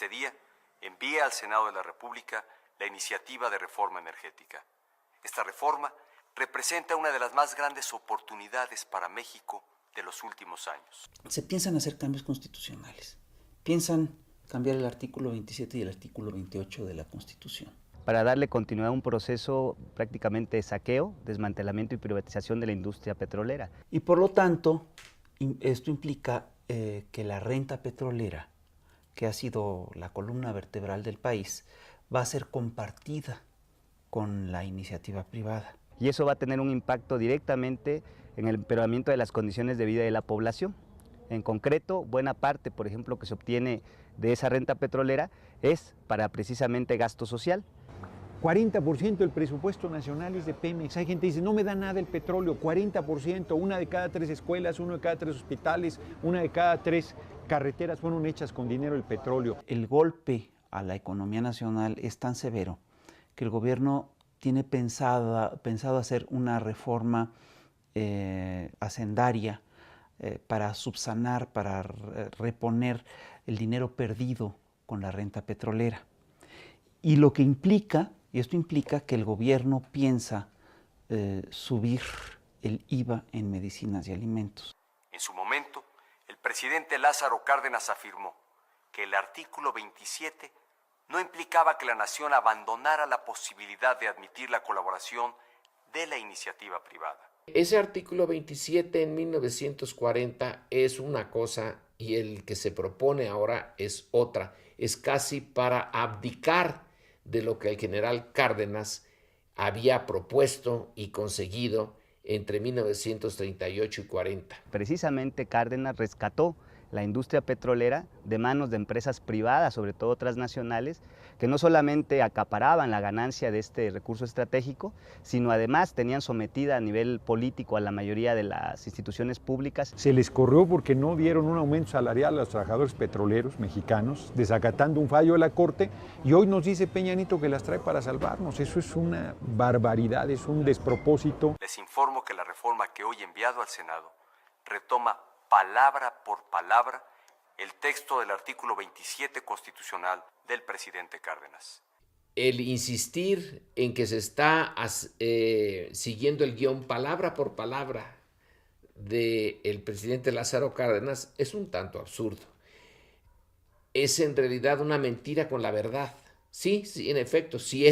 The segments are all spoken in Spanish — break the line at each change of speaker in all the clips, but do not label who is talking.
este día envía al Senado de la República la iniciativa de reforma energética. Esta reforma representa una de las más grandes oportunidades para México de los últimos años.
Se piensan hacer cambios constitucionales. Piensan cambiar el artículo 27 y el artículo 28 de la Constitución.
Para darle continuidad a un proceso prácticamente de saqueo, desmantelamiento y privatización de la industria petrolera.
Y por lo tanto, esto implica que la renta petrolera, que ha sido la columna vertebral del país, va a ser compartida con la iniciativa privada.
Y eso va a tener un impacto directamente en el empeoramiento de las condiciones de vida de la población. En concreto, buena parte, por ejemplo, que se obtiene de esa renta petrolera es para precisamente gasto social.
40% del presupuesto nacional es de Pemex. Hay gente que dice, no me da nada el petróleo. 40%, una de cada 3 escuelas, uno de cada 3 hospitales, una de cada 3 carreteras fueron hechas con dinero del petróleo.
El golpe a la economía nacional es tan severo que el gobierno tiene pensado hacer una reforma hacendaria para subsanar, para reponer el dinero perdido con la renta petrolera. Y lo que implica, y esto implica que el gobierno piensa subir el IVA en medicinas y alimentos.
En su momento, el presidente Lázaro Cárdenas afirmó que el artículo 27 no implicaba que la nación abandonara la posibilidad de admitir la colaboración de la iniciativa privada.
Ese artículo 27 en 1940 es una cosa y el que se propone ahora es otra. Es casi para abdicar de lo que el general Cárdenas había propuesto y conseguido entre 1938 y 40.
Precisamente Cárdenas rescató la industria petrolera de manos de empresas privadas, sobre todo transnacionales, que no solamente acaparaban la ganancia de este recurso estratégico, sino además tenían sometida a nivel político a la mayoría de las instituciones públicas.
Se les corrió porque no dieron un aumento salarial a los trabajadores petroleros mexicanos, desacatando un fallo de la Corte, y hoy nos dice Peña Nieto que las trae para salvarnos. Eso es una barbaridad, es un despropósito.
Les informo que la reforma que hoy he enviado al Senado retoma palabra por palabra el texto del artículo 27 constitucional del presidente Cárdenas.
El insistir en que se está siguiendo el guión palabra por palabra del presidente Lázaro Cárdenas es un tanto absurdo. Es en realidad una mentira con la verdad. Sí, en efecto, sí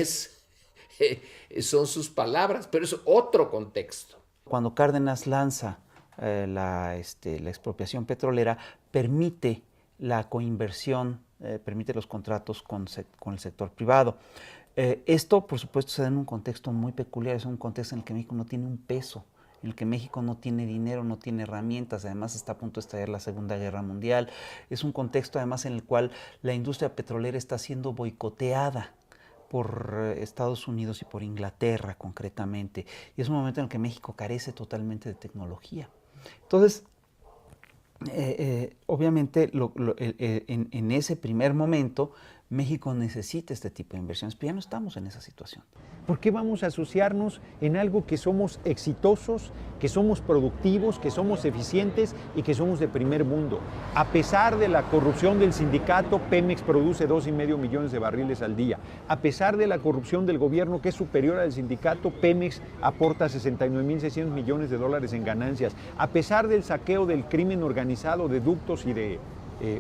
son sus palabras, pero es otro contexto.
Cuando Cárdenas lanza la expropiación petrolera, permite la coinversión, permite los contratos con el sector privado. Esto, por supuesto, se da en un contexto muy peculiar, es un contexto en el que México no tiene un peso, en el que México no tiene dinero, no tiene herramientas, además está a punto de estallar la Segunda Guerra Mundial. Es un contexto además en el cual la industria petrolera está siendo boicoteada por Estados Unidos y por Inglaterra concretamente. Y es un momento en el que México carece totalmente de tecnología. Entonces, obviamente, en ese primer momento, México necesita este tipo de inversiones, pero ya no estamos en esa situación.
¿Por qué vamos a asociarnos en algo que somos exitosos, que somos productivos, que somos eficientes y que somos de primer mundo? A pesar de la corrupción del sindicato, Pemex produce 2,5 millones de barriles al día. A pesar de la corrupción del gobierno, que es superior al sindicato, Pemex aporta 69.600 millones de dólares en ganancias. A pesar del saqueo del crimen organizado de ductos y de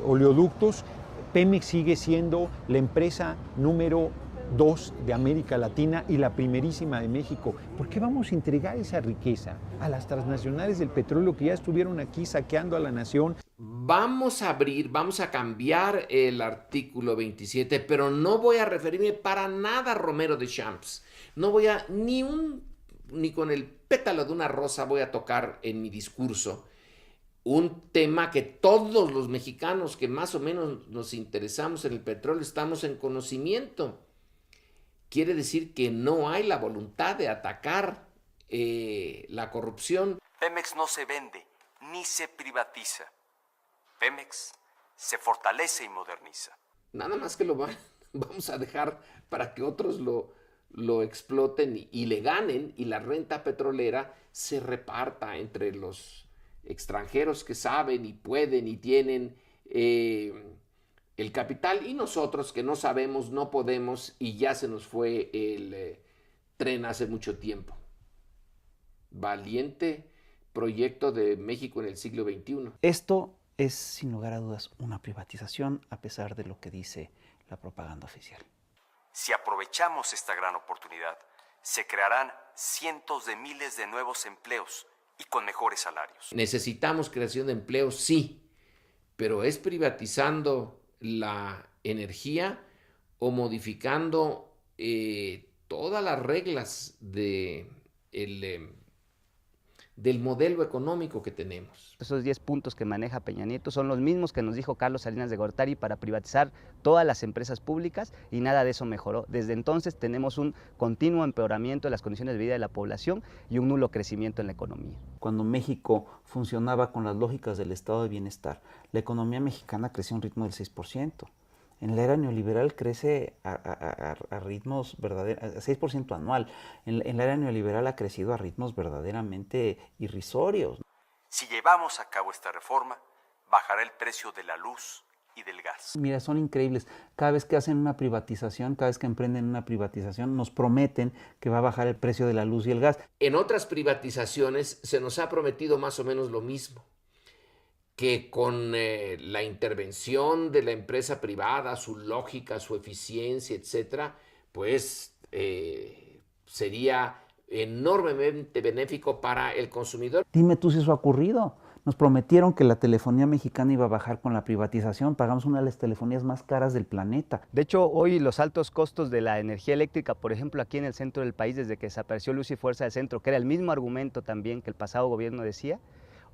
oleoductos, Pemex sigue siendo la empresa número 2 de América Latina y la primerísima de México. ¿Por qué vamos a entregar esa riqueza a las transnacionales del petróleo que ya estuvieron aquí saqueando a la nación?
Vamos a cambiar el artículo 27, pero no voy a referirme para nada a Romero de Champs. No voy a, ni con el pétalo de una rosa voy a tocar en mi discurso un tema que todos los mexicanos que más o menos nos interesamos en el petróleo estamos en conocimiento. Quiere decir que no hay la voluntad de atacar la corrupción.
Pemex no se vende ni se privatiza. Pemex se fortalece y moderniza.
Nada más que vamos a dejar para que otros lo exploten y le ganen, y la renta petrolera se reparta entre los extranjeros que saben y pueden y tienen el capital y nosotros que no sabemos, no podemos y ya se nos fue el tren hace mucho tiempo. Valiente proyecto de México en el siglo XXI.
Esto es, sin lugar a dudas, una privatización, a pesar de lo que dice la propaganda oficial.
Si aprovechamos esta gran oportunidad, se crearán cientos de miles de nuevos empleos y con mejores salarios.
Necesitamos creación de empleos, sí, pero ¿es privatizando la energía o modificando todas las reglas del modelo económico que tenemos?
Esos 10 puntos que maneja Peña Nieto son los mismos que nos dijo Carlos Salinas de Gortari para privatizar todas las empresas públicas y nada de eso mejoró. Desde entonces tenemos un continuo empeoramiento de las condiciones de vida de la población y un nulo crecimiento en la economía.
Cuando México funcionaba con las lógicas del estado de bienestar, la economía mexicana creció a un ritmo del 6%. En la era neoliberal crece a ritmos verdaderos, 6% anual. En la era neoliberal ha crecido a ritmos verdaderamente irrisorios.
Si llevamos a cabo esta reforma, bajará el precio de la luz y del gas.
Mira, son increíbles. Cada vez que hacen una privatización, cada vez que emprenden una privatización, nos prometen que va a bajar el precio de la luz y el gas.
En otras privatizaciones se nos ha prometido más o menos lo mismo, que con la intervención de la empresa privada, su lógica, su eficiencia, etcétera, pues sería enormemente benéfico para el consumidor.
Dime tú si eso ha ocurrido. Nos prometieron que la telefonía mexicana iba a bajar con la privatización. Pagamos una de las telefonías más caras del planeta.
De hecho, hoy los altos costos de la energía eléctrica, por ejemplo, aquí en el centro del país, desde que desapareció Luz y Fuerza del Centro, que era el mismo argumento también que el pasado gobierno decía,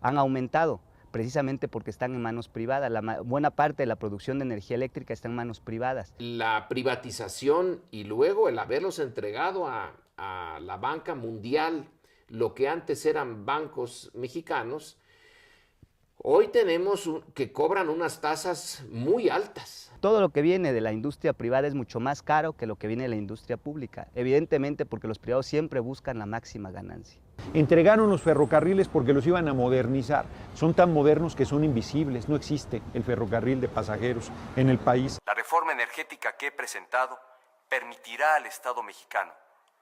han aumentado precisamente porque están en manos privadas. Buena parte de la producción de energía eléctrica está en manos privadas.
La privatización y luego el haberlos entregado a la banca mundial, lo que antes eran bancos mexicanos, hoy tenemos que cobran unas tasas muy altas.
Todo lo que viene de la industria privada es mucho más caro que lo que viene de la industria pública, evidentemente porque los privados siempre buscan la máxima ganancia.
Entregaron los ferrocarriles porque los iban a modernizar. Son tan modernos que son invisibles. No existe el ferrocarril de pasajeros en el país.
La reforma energética que he presentado permitirá al Estado mexicano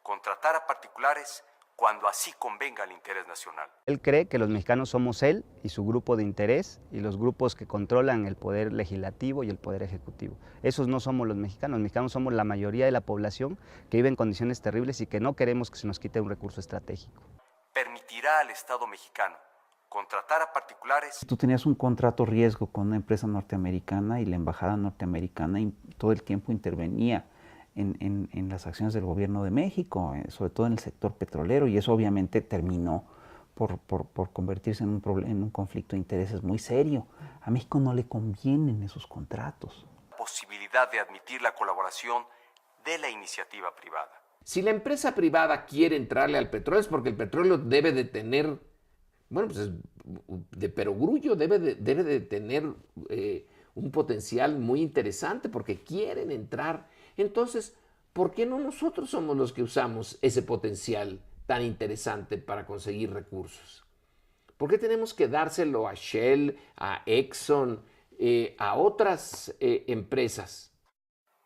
contratar a particulares cuando así convenga al interés nacional.
Él cree que los mexicanos somos él y su grupo de interés y los grupos que controlan el poder legislativo y el poder ejecutivo. Esos no somos los mexicanos somos la mayoría de la población que vive en condiciones terribles y que no queremos que se nos quite un recurso estratégico.
Permitirá al Estado mexicano contratar a particulares.
Tú tenías un contrato riesgo con una empresa norteamericana y la embajada norteamericana todo el tiempo intervenía en las acciones del gobierno de México, sobre todo en el sector petrolero, y eso obviamente terminó por convertirse en un conflicto de intereses muy serio. A México no le convienen esos contratos.
Posibilidad de admitir la colaboración de la iniciativa privada.
Si la empresa privada quiere entrarle al petróleo es porque el petróleo debe de tener, bueno, pues de perogrullo, debe de tener un potencial muy interesante porque quieren entrar. Entonces, ¿por qué no nosotros somos los que usamos ese potencial tan interesante para conseguir recursos? ¿Por qué tenemos que dárselo a Shell, a Exxon, a otras empresas?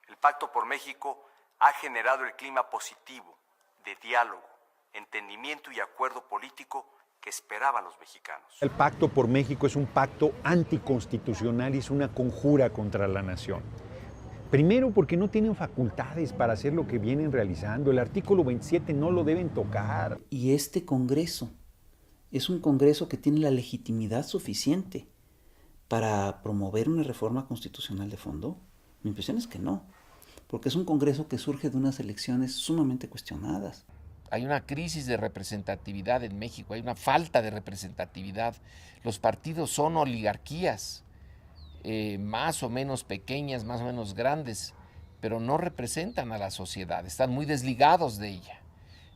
El Pacto por México ha generado el clima positivo de diálogo, entendimiento y acuerdo político que esperaban los mexicanos.
El Pacto por México es un pacto anticonstitucional y es una conjura contra la nación. Primero, porque no tienen facultades para hacer lo que vienen realizando. El artículo 27 no lo deben tocar.
Y este Congreso es un Congreso que tiene la legitimidad suficiente para promover una reforma constitucional de fondo. Mi impresión es que no, porque es un Congreso que surge de unas elecciones sumamente cuestionadas.
Hay una crisis de representatividad en México, hay una falta de representatividad. Los partidos son oligarquías. Más o menos pequeñas, más o menos grandes, pero no representan a la sociedad, están muy desligados de ella.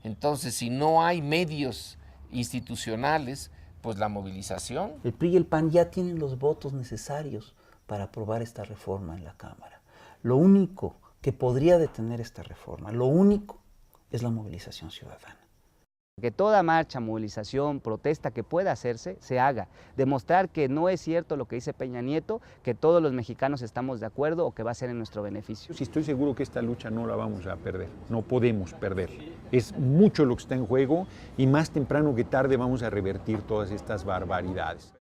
Entonces, si no hay medios institucionales, pues la movilización.
El PRI y el PAN ya tienen los votos necesarios para aprobar esta reforma en la Cámara. Lo único que podría detener esta reforma, lo único, es la movilización ciudadana.
Que toda marcha, movilización, protesta que pueda hacerse, se haga. Demostrar que no es cierto lo que dice Peña Nieto, que todos los mexicanos estamos de acuerdo o que va a ser en nuestro beneficio.
Sí, estoy seguro que esta lucha no la vamos a perder, no podemos perder. Es mucho lo que está en juego y más temprano que tarde vamos a revertir todas estas barbaridades.